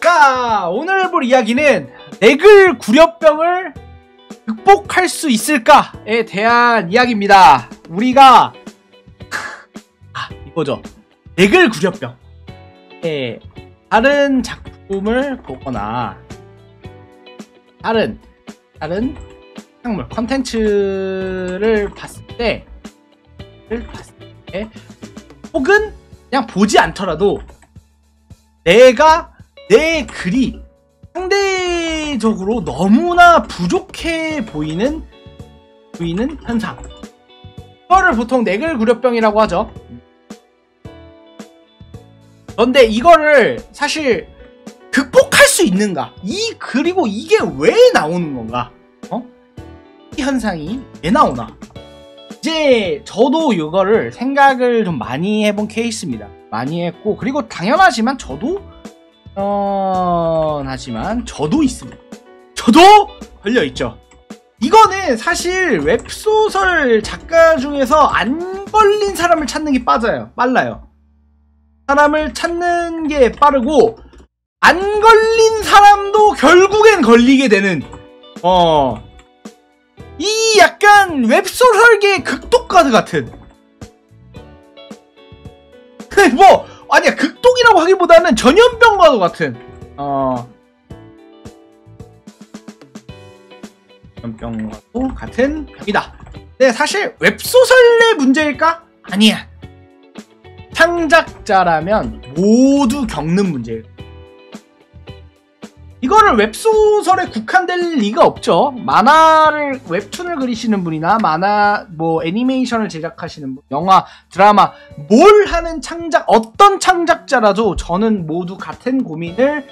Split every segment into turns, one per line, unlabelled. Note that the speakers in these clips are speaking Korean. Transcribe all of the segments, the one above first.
안녕하십니까. 오늘 볼 이야기는 넥을 구려병을 극복할 수 있을까에 대한 이야기입니다. 우리가 이거죠. 넥을 구려병 다른 작품을 보거나 다른 창물 컨텐츠를 봤을 때 혹은 그냥 보지 않더라도 내가 내 글이 상대적으로 너무나 부족해 보이는 현상, 이거를 보통 넥을 구려병이라고 하죠. 그런데 이거를 사실 극복할 수 있는가? 그리고 이게 왜 나오는 건가? 이 현상이 왜 나오나? 이제 저도 이거를 생각을 좀 많이 해본 케이스입니다. 많이 했고, 그리고 당연하지만 저도 있습니다. 저도 걸려있죠. 이거는 사실 웹소설 작가 중에서 안 걸린 사람을 찾는 게 빨라요. 사람을 찾는 게 빠르고, 안 걸린 사람도 결국엔 걸리게 되는 이 약간 웹소설계의 극독가드 같은 아니야, 극독이라고 하기보다는 전염병과도 같은 전염병과도 같은 병이다. 네, 사실 웹소설의 문제일까? 아니야. 창작자라면 모두 겪는 문제예요. 이거를 웹소설에 국한될 리가 없죠. 만화를, 웹툰을 그리시는 분이나 애니메이션을 제작하시는 분, 영화, 드라마, 뭘 하는 어떤 창작자라도 저는 모두 같은 고민을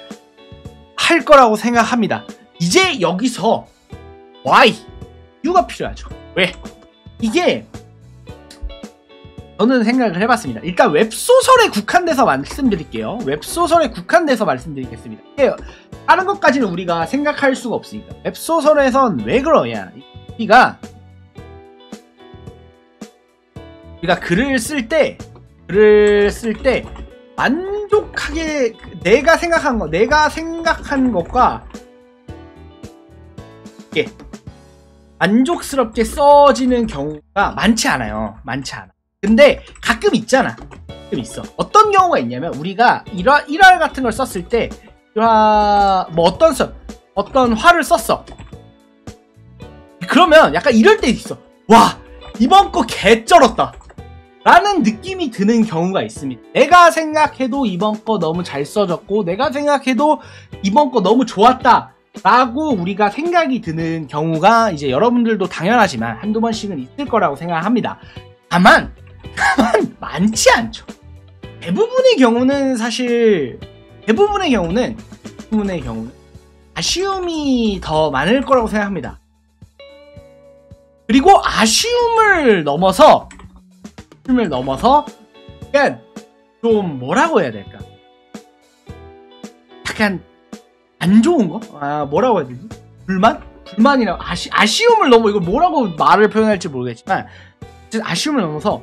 할 거라고 생각합니다. 이제 여기서 이유가 필요하죠. 왜? 이게 저는 생각을 해봤습니다. 일단 웹소설에 국한돼서 말씀드릴게요. 웹소설에 국한돼서 말씀드리겠습니다. 다른 것까지는 우리가 생각할 수가 없으니까. 웹소설에선 왜 그러냐? 우리가 글을 쓸 때 만족하게 내가 생각한 것과 이게 만족스럽게 써지는 경우가 많지 않아요. 근데 가끔 있잖아. 가끔 있어. 어떤 경우가 있냐면, 우리가 일화 같은 걸 썼을 때, 어떤 화를 썼어. 그러면 약간 이럴 때 있어. 와, 이번 거 개쩔었다 라는 느낌이 드는 경우가 있습니다. 내가 생각해도 이번 거 너무 잘 써졌고, 내가 생각해도 이번 거 너무 좋았다 라고 우리가 생각이 드는 경우가 이제 여러분들도 당연하지만 한두 번씩은 있을 거라고 생각합니다. 다만 많지 않죠. 대부분의 경우는 아쉬움이 더 많을 거라고 생각합니다. 그리고 아쉬움을 넘어서 약간 좀 뭐라고 해야 될까? 약간 안 좋은 거? 뭐라고 해야 되지? 불만이라고 아쉬움을 넘어, 이걸 뭐라고 말을 표현할지 모르겠지만, 아쉬움을 넘어서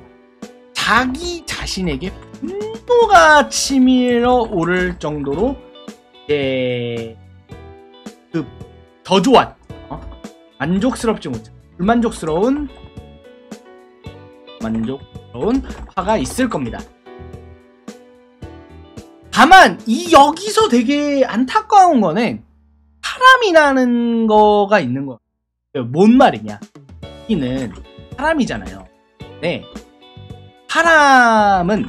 자기 자신에게 분노가 치밀어 오를 정도로 저조한 만족스럽지 못한 불만족스러운 화가 있을 겁니다. 다만 여기서 되게 안타까운 거는 사람이라는 거가 있는 거예요. 뭔 말이냐? 여기는 사람이잖아요. 네. 사람은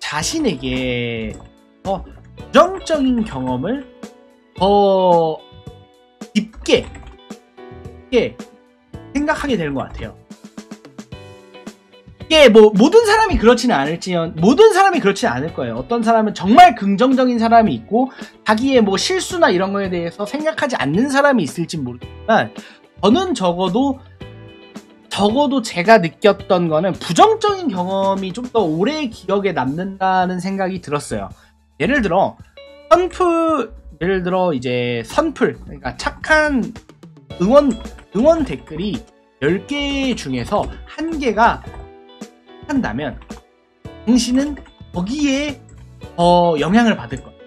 자신에게 더 부정적인 경험을 더 깊게 생각하게 되는 것 같아요. 이게 모든 사람이 그렇지는 않을 거예요. 어떤 사람은 정말 긍정적인 사람이 있고, 자기의 실수나 이런 거에 대해서 생각하지 않는 사람이 있을지 모르겠지만, 저는 적어도 제가 느꼈던 거는 부정적인 경험이 좀 더 오래 기억에 남는다는 생각이 들었어요. 예를 들어 이제 선풀, 그러니까 착한 응원 댓글이 10개 중에서 1개가 한다면 당신은 거기에 더 영향을 받을 거예요.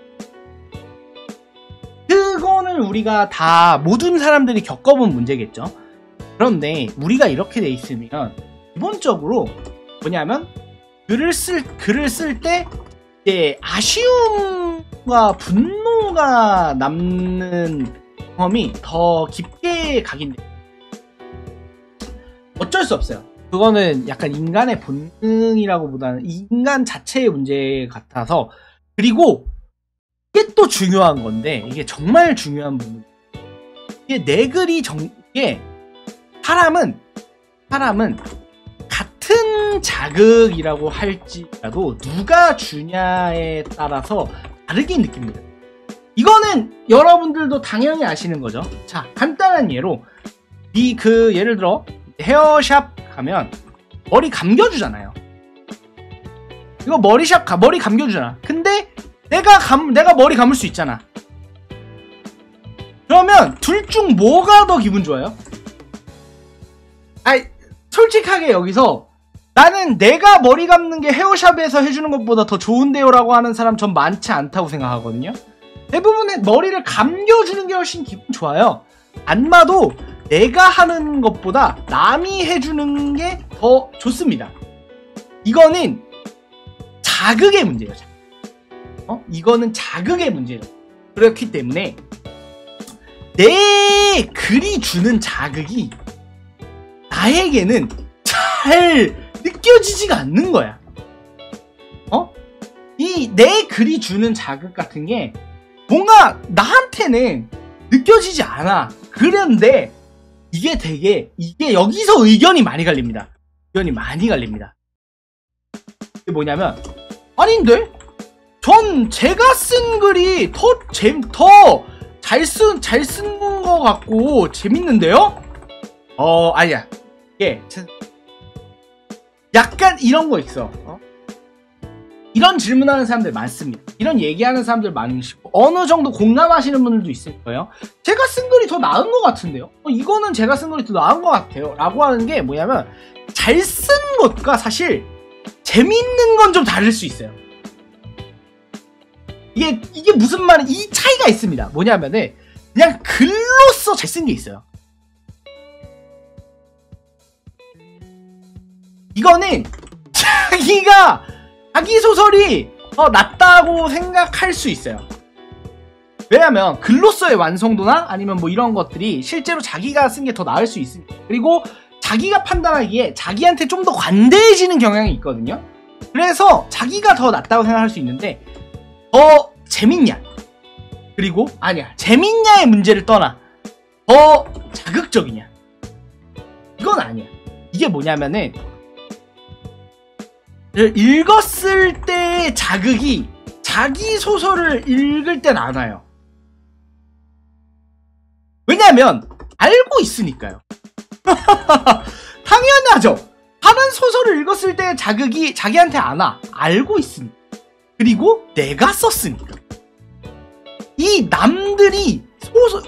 우리가 다 모든 사람들이 겪어본 문제겠죠. 그런데 우리가 이렇게 돼 있으면 기본적으로 뭐냐면 글을 쓸 때 이제 아쉬움과 분노가 남는 경험이 더 깊게 각인돼요. 어쩔 수 없어요. 그거는 약간 인간의 본능이라고 보다는 인간 자체의 문제 같아서. 그리고 이게 또 중요한 건데, 이게 정말 중요한 부분. 이게 내 글이 이게 사람은 같은 자극이라고 할지라도 누가 주냐에 따라서 다르게 느낍니다. 이거는 여러분들도 당연히 아시는 거죠. 자, 간단한 예로 예를 들어 헤어샵 가면 머리 감겨주잖아요. 이거 머리 감겨주잖아. 근데 내가 머리 감을 수 있잖아. 그러면 둘 중 뭐가 더 기분 좋아요? 아니, 솔직하게 여기서 나는 내가 머리 감는 게 헤어샵에서 해주는 것보다 더 좋은데요 라고 하는 사람 전 많지 않다고 생각하거든요. 대부분의 머리를 감겨주는 게 훨씬 기분 좋아요. 안마도 내가 하는 것보다 남이 해주는 게 더 좋습니다. 이거는 자극의 문제예요. 이거는 자극의 문제예요. 그렇기 때문에 내 글이 주는 자극이 나에게는 잘 느껴지지가 않는 거야. 내 글이 주는 자극 같은 게 뭔가 나한테는 느껴지지 않아. 그런데 이게 여기서 의견이 많이 갈립니다. 이게 뭐냐면, 아닌데? 전 제가 쓴 글이 더 잘 쓴 거 같고 재밌는데요? 아니야. 이게 약간 이런 거 있어. 이런 질문하는 사람들 많습니다. 이런 얘기하는 사람들 많으시고 어느 정도 공감하시는 분들도 있을 거예요. 제가 쓴 글이 더 나은 것 같은데요? 이거는 제가 쓴 글이 더 나은 것 같아요. 라고 하는 게 뭐냐면, 잘 쓴 것과 사실 재밌는 건 좀 다를 수 있어요. 이게 무슨 말은 이 차이가 있습니다. 뭐냐면은 그냥 글로써 잘 쓴 게 있어요. 이거는 자기 소설이 더 낫다고 생각할 수 있어요. 왜냐면 글로서의 완성도나 아니면 뭐 이런 것들이 실제로 자기가 쓴 게 더 나을 수 있으니까. 그리고 자기가 판단하기에 자기한테 좀 더 관대해지는 경향이 있거든요. 그래서 자기가 더 낫다고 생각할 수 있는데, 더 재밌냐, 그리고 아니야, 재밌냐의 문제를 떠나 더 자극적이냐, 이건 아니야. 이게 뭐냐면은 읽었을 때의 자극이 자기 소설을 읽을 땐 안 와요. 왜냐면 알고 있으니까요. 당연하죠. 다른 소설을 읽었을 때의 자극이 자기한테 안 와. 알고 있으니까. 그리고 내가 썼으니까. 이 남들이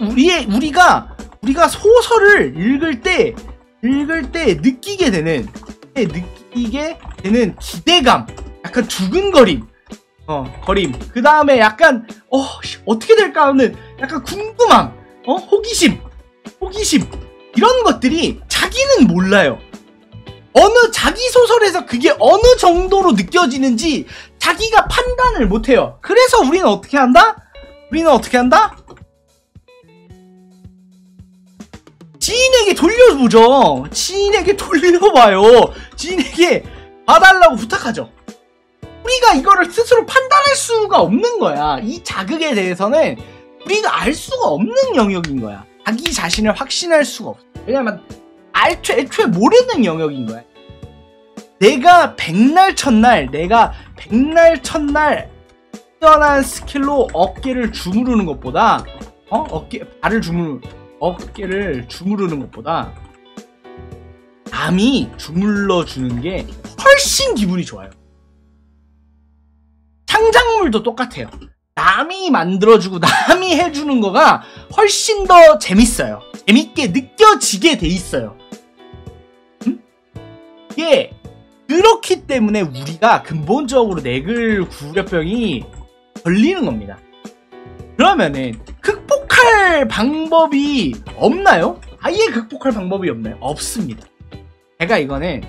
우리가 소설을 읽을 때 느끼게 되는 기대감, 약간 두근거림, 그 다음에 약간 어떻게 될까 하는 약간 궁금함, 호기심 이런 것들이 자기는 몰라요. 자기 소설에서 그게 어느 정도로 느껴지는지 자기가 판단을 못해요. 그래서 우리는 어떻게 한다? 지인에게 돌려보죠. 지인에게 봐달라고 부탁하죠. 우리가 이거를 스스로 판단할 수가 없는 거야. 이 자극에 대해서는 우리가 알 수가 없는 영역인 거야. 자기 자신을 확신할 수가 없어. 왜냐면 애초에 모르는 영역인 거야. 내가 백날 첫날 뛰어난 스킬로 어깨를 주무르는 것보다 어깨를 주무르는 것보다 남이 주물러 주는 게 훨씬 기분이 좋아요. 창작물도 똑같아요. 남이 만들어주고 남이 해주는 거가 훨씬 더 재밌어요. 재밌게 느껴지게 돼 있어요. 이게 그렇기 때문에 우리가 근본적으로 내글 구려병이 걸리는 겁니다. 그러면은 극복할 극복할 방법이 없나요? 아예 극복할 방법이 없나요? 없습니다. 제가 이거는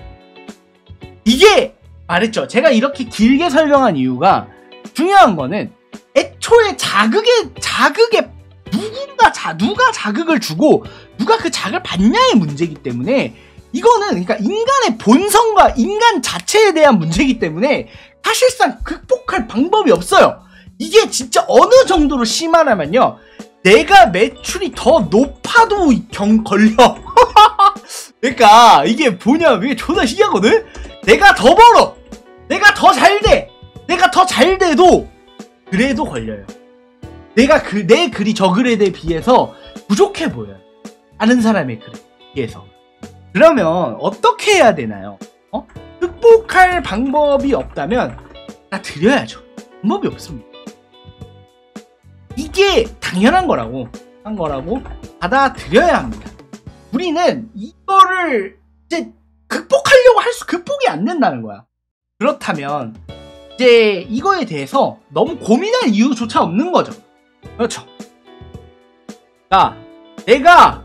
이게 말했죠. 제가 이렇게 길게 설명한 이유가 중요한 거는 애초에 자극에 누가 자극을 주고 누가 그 자극을 받냐의 문제이기 때문에 이거는 그러니까 인간의 본성과 인간 자체에 대한 문제이기 때문에 사실상 극복할 방법이 없어요. 이게 진짜 어느 정도로 심하냐면요. 내가 매출이 더 높아도 걸려. 그러니까 이게 뭐냐면 이게 존나 신기하거든? 내가 더 벌어. 내가 더 잘 돼. 내가 더 잘 돼도 그래도 걸려요. 내 글이 저 글에 비해서 부족해 보여요. 다른 사람의 글에 비해서. 그러면 어떻게 해야 되나요? 극복할 방법이 없다면 다 드려야죠. 방법이 없습니다. 이게 당연한 거라고 받아들여야 합니다. 우리는 이거를 이제 극복하려고 극복이 안 된다는 거야. 그렇다면 이제 이거에 대해서 너무 고민할 이유조차 없는 거죠. 그렇죠. 자, 내가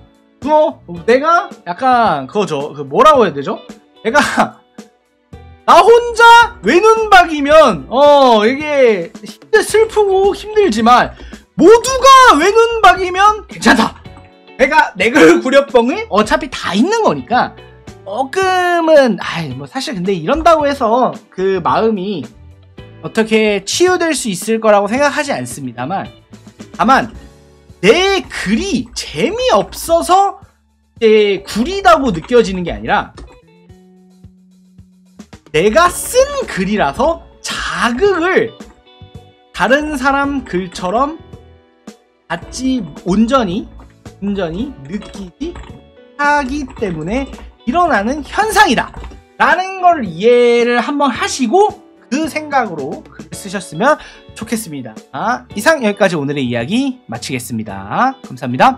약간 그거죠. 뭐라고 해야 되죠? 내가 나 혼자 외눈박이면 이게 슬프고 힘들지만 모두가 외눈박이면 괜찮다. 내가 내글 구려뻥을 어차피 다 있는 거니까 조금은 뭐 사실 근데 이런다고 해서 그 마음이 어떻게 치유될 수 있을 거라고 생각하지 않습니다만 다만 내 글이 재미없어서 구리다고 느껴지는 게 아니라 내가 쓴 글이라서 자극을 다른 사람 글처럼 받지 온전히 느끼지 하기 때문에 일어나는 현상이다 라는 걸 이해를 한번 하시고 그 생각으로 글을 쓰셨으면 좋겠습니다. 이상 여기까지 오늘의 이야기 마치겠습니다. 감사합니다.